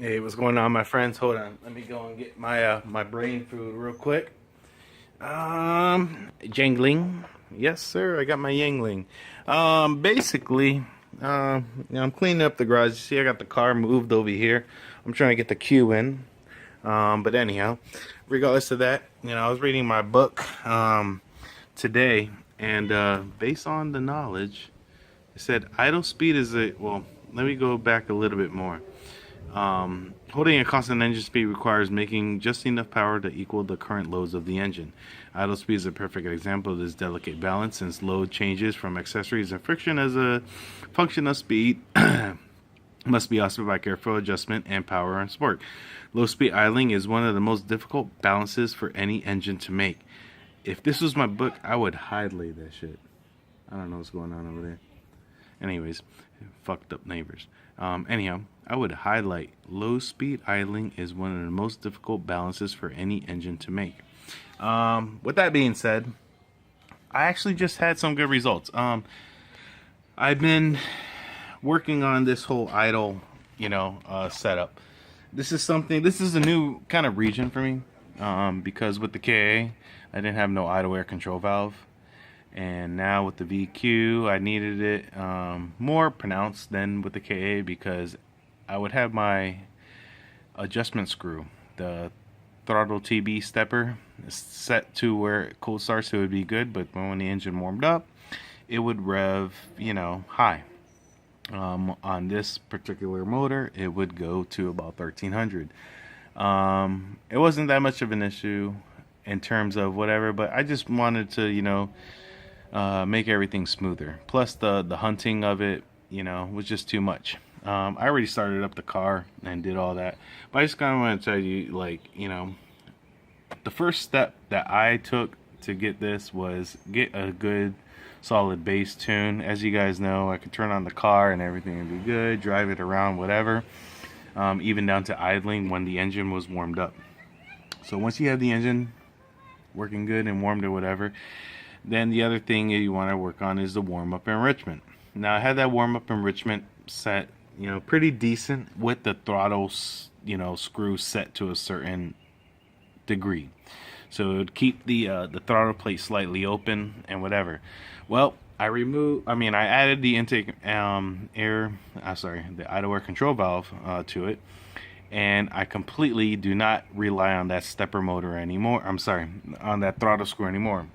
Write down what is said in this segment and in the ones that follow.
Hey, what's going on, my friends? Hold on, let me go and get my my brain food real quick. Jangling, yes sir, I got my Yangling. Basically, I'm cleaning up the garage. You see, I got the car moved over here. I'm trying to get the queue in. But anyhow, regardless of that, I was reading my book today, and based on the knowledge, it said idle speed is a well. Let me go back a little bit more. Holding a constant engine speed requires making just enough power to equal the current loads of the engine. Idle speed is a perfect example of this delicate balance, since load changes from accessories and friction as a function of speed must be offset by careful adjustment and power and sport. Low speed idling is one of the most difficult balances for any engine to make. If this was my book, I would highlight that shit. I don't know what's going on over there. Anyways, fucked up neighbors. Anyhow, I would highlight low speed idling is one of the most difficult balances for any engine to make. With that being said, I actually just had some good results. I've been working on this whole idle, setup. This is a new kind of region for me, because with the KA, I didn't have no idle air control valve. And now with the VQ, I needed it more pronounced than with the KA, because I would have my adjustment screw, the throttle TB stepper, set to where it cold starts, so it would be good, but when the engine warmed up, it would rev, high. On this particular motor, it would go to about 1300. It wasn't that much of an issue in terms of whatever, but I just wanted to, make everything smoother. Plus the hunting of it, was just too much. I already started up the car and did all that, but I just kind of want to tell you, the first step that I took to get this was get a good solid bass tune. As you guys know, I could turn on the car and everything would be good, drive it around, whatever, even down to idling when the engine was warmed up. So once you have the engine working good and warmed or whatever, then the other thing you want to work on is the warm-up enrichment. Now I had that warm-up enrichment set, pretty decent with the throttle, screw set to a certain degree, so it would keep the throttle plate slightly open and whatever. Well, I added the intake the idle air control valve to it, and I completely do not rely on that stepper motor anymore. On that throttle screw anymore.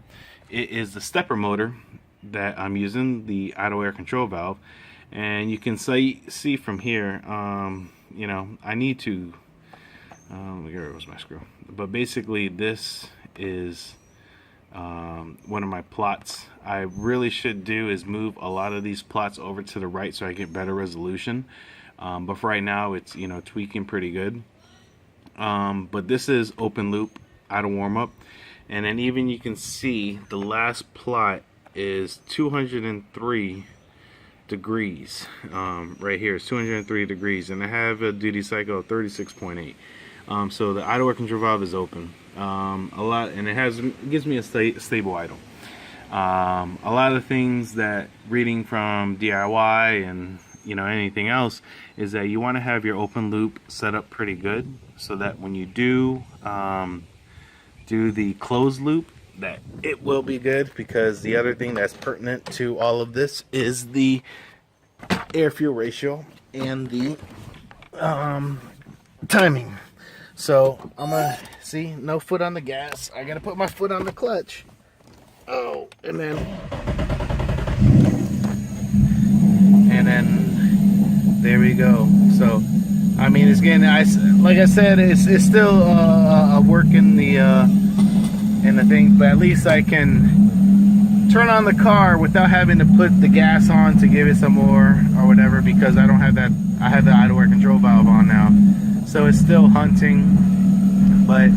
It is the stepper motor that I'm using, the idle air control valve, and you can see from here, I need to, where was my screw? But basically this is one of my plots. I really should do is move a lot of these plots over to the right so I get better resolution, but for right now it's tweaking pretty good. But this is open loop idle warm up. And then even you can see the last plot is 203 degrees. Right here is 203 degrees, and I have a duty cycle of 36.8. So the idle air control valve is open a lot, and it gives me a stable idle. A lot of things that reading from DIY and anything else is that you want to have your open loop set up pretty good, so that when you do the closed loop, that it will be good. Because the other thing that's pertinent to all of this is the air fuel ratio and the timing. So I'm gonna see, no foot on the gas, I gotta put my foot on the clutch. Oh, and then there we go. So it's getting, like I said, it's still a work in the thing, but at least I can turn on the car without having to put the gas on to give it some more or whatever, because I don't have that. I have the idle air control valve on now, so it's still hunting. But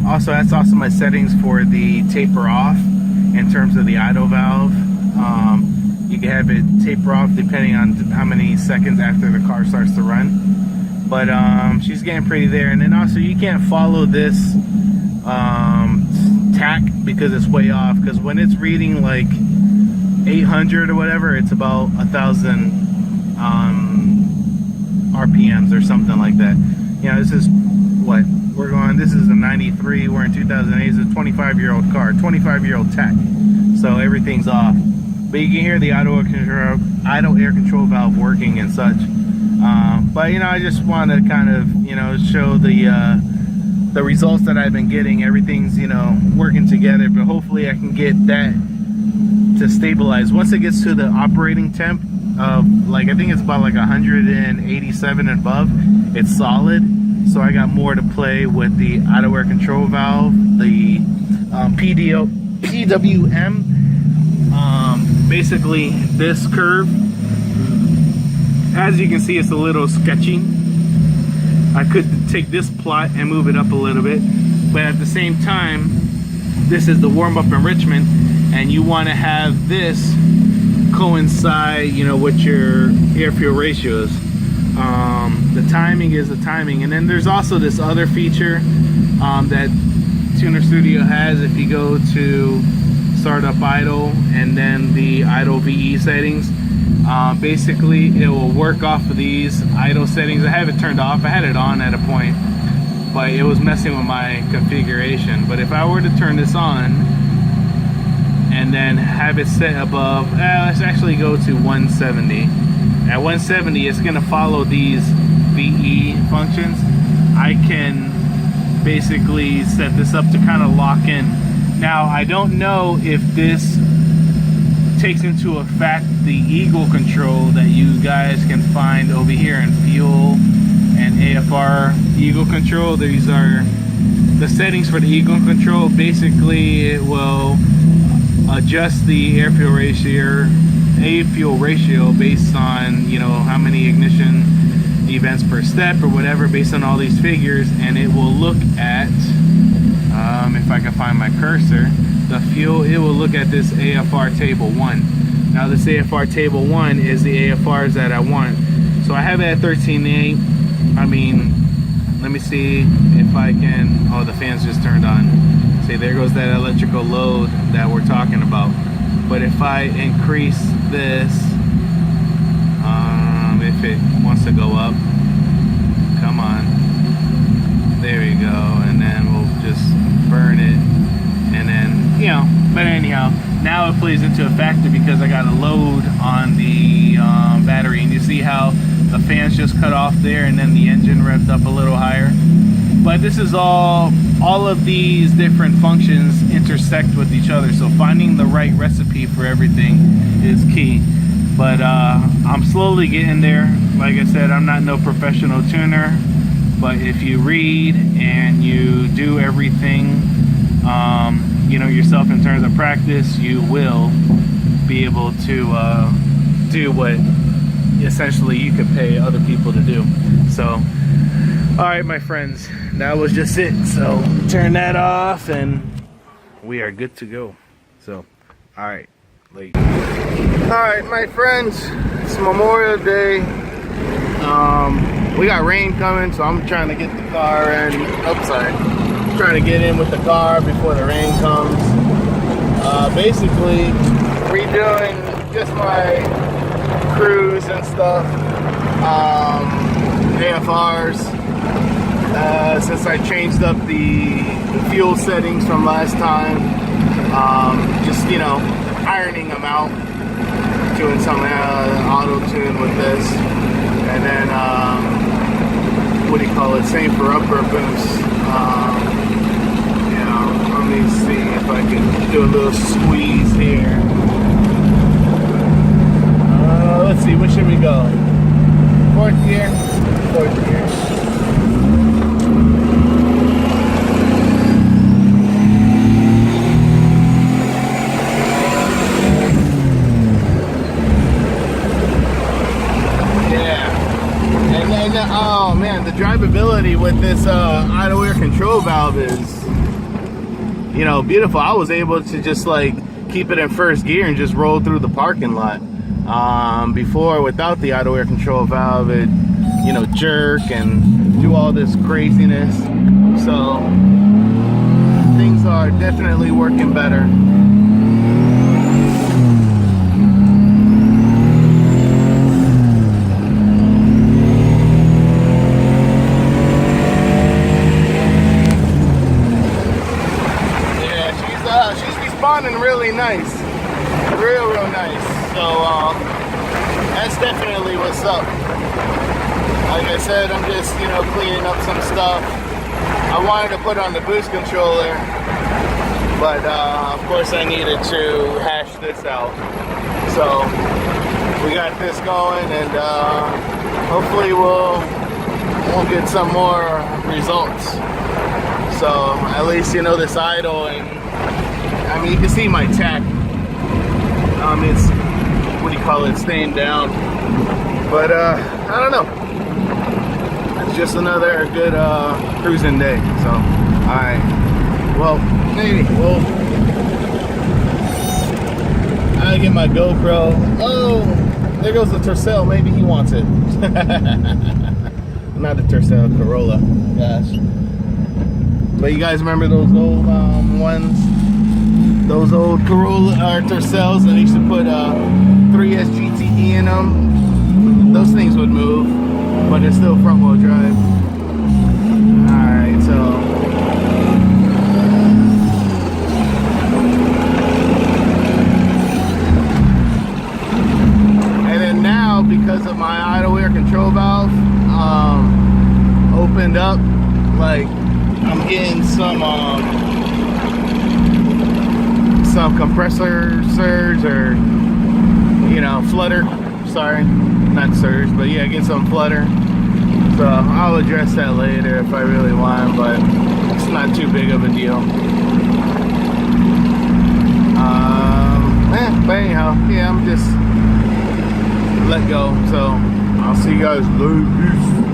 also, that's also my settings for the taper off in terms of the idle valve. You can have it taper off depending on how many seconds after the car starts to run. But she's getting pretty there. And then also, you can't follow this tack because it's way off. Because when it's reading like 800 or whatever, it's about 1,000 RPMs or something like that. You know, this is what we're going. This is a 93. We're in 2008. It's a 25-year-old car, 25-year-old tech. So everything's off. But you can hear the idle air control valve working and such. But you know, I just want to kind of, you know, show the results that I've been getting. Everything's, you know, working together. But hopefully I can get that to stabilize. Once it gets to the operating temp of, like, I think it's about like 187 and above, it's solid. So I got more to play with the idle air control valve, the PWM. Basically this curve, as you can see, it's a little sketchy. I could take this plot and move it up a little bit, but at the same time, this is the warm-up enrichment, and you want to have this coincide, you know, with your air-fuel ratios. The timing is the timing. And then there's also this other feature that Tuner Studio has. If you go to startup idle and then the idle VE settings, basically it will work off of these idle settings. I have it turned off. I had it on at a point, but it was messing with my configuration. But if I were to turn this on and then have it set above, let's actually go to 170. At 170, it's going to follow these VE functions. I can basically set this up to kind of lock in. Now, I don't know if this takes into effect the Eagle control that you guys can find over here in Fuel and AFR Eagle control. These are the settings for the Eagle control. Basically, it will adjust the air-fuel ratio based on, you know, how many ignition events per step or whatever, based on all these figures, and it will look at, if I can find my cursor, the fuel, it will look at this AFR table 1. Now this AFR table 1 is the AFRs that I want. So I have it at 13.8. I mean, let me see if I can, oh, the fan's just turned on. See, there goes that electrical load that we're talking about. But if I increase this, if it wants to go up, come on, there we go, and then we'll just burn it, and then, you know, but anyhow, now it plays into a factor because I got a load on the battery, and you see how the fans just cut off there, and then the engine revved up a little higher. But this is all of these different functions intersect with each other, so finding the right recipe for everything is key. But I'm slowly getting there. Like I said, I'm not no professional tuner, but if you read and you do everything, you know, yourself in terms of practice, you will be able to do what essentially you could pay other people to do. So, all right, my friends, that was just it. So turn that off and we are good to go. So, all right, late. All right, my friends, it's Memorial Day. We got rain coming, so I'm trying to get the car in. Oops, sorry. I'm trying to get in with the car before the rain comes. Basically, redoing just my cruise and stuff. AFRs. Since I changed up the fuel settings from last time, just, you know, ironing them out, doing some auto tune with this, and then what do you call it, same for upper boost. You know, let me see if I can do a little squeeze here. Let's see, where should we go? Fourth gear. Oh man, the drivability with this idle air control valve is, you know, beautiful. I was able to just like keep it in first gear and just roll through the parking lot. Before, without the idle air control valve, it, you know, jerk and do all this craziness. So things are definitely working better. really nice. Real nice. So that's definitely what's up. Like I said, I'm just, you know, cleaning up some stuff. I wanted to put on the boost controller, but of course I needed to hash this out. So we got this going, and hopefully we'll get some more results. So at least, you know, this idle, and I mean, you can see my tack. It's, what do you call it, staying down. But I don't know. It's just another good cruising day. So, alright. Well, maybe we'll. I get my GoPro. Oh, there goes the Tercel. Maybe he wants it. Not the Tercel, Corolla. Gosh. But you guys remember those old ones? Those old Corolla or Tercels that used to put 3S GTE in them? Those things would move, but it's still front wheel drive. Alright, so. And then now, because of my idle air control valve opened up, like, I'm getting some compressor surge, or, you know, flutter. Sorry, not surge, but yeah, get some flutter. So I'll address that later if I really want, but it's not too big of a deal. But anyhow, yeah, I'm just let go. So I'll see you guys later. Peace.